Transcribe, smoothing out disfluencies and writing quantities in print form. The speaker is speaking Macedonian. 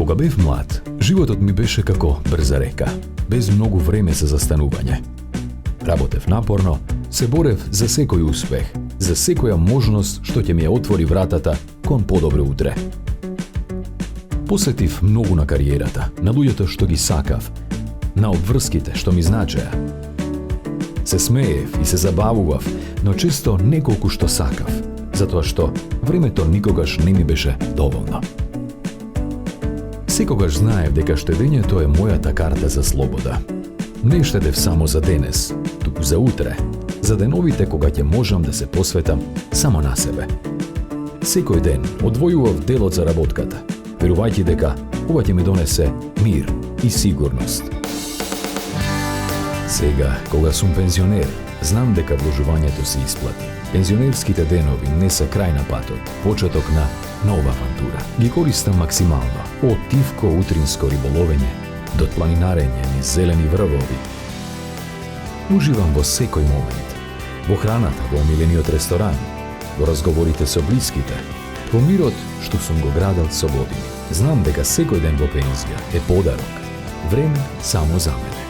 Кога бев млад, животот ми беше како брза река, без многу време за застанување. Работев напорно, се борев за секој успех, за секоја можност што ќе ми ја отвори вратата кон подобро утре. Посетив многу на кариерата, на луѓето што ги сакав, на обврските што ми значеа. Се смеев и се забавував, но често не колку што сакав, затоа што времето никогаш не ми беше доволно. Секогаш знаев дека штедењето е мојата карта за слобода. Не штедев само за денес, туку за утре, за деновите кога ќе можам да се посветам само на себе. Секој ден одвојував дел од заработката, верувајќи дека ова ќе ми донесе мир и сигурност. Сега, кога сум пензионер, знам дека вложувањето се исплати. Пензионерските денови не се крај на патот, почеток на нова авантура. Ги користам максимално, од тивко утринско риболовење до планинарење низ зелени врвови. Уживам во секој момент, во храната во омилениот ресторан, во разговорите со блиските, во мирот што сум го градел со години. Знам дека секој ден во пензија е подарок, време само за мене.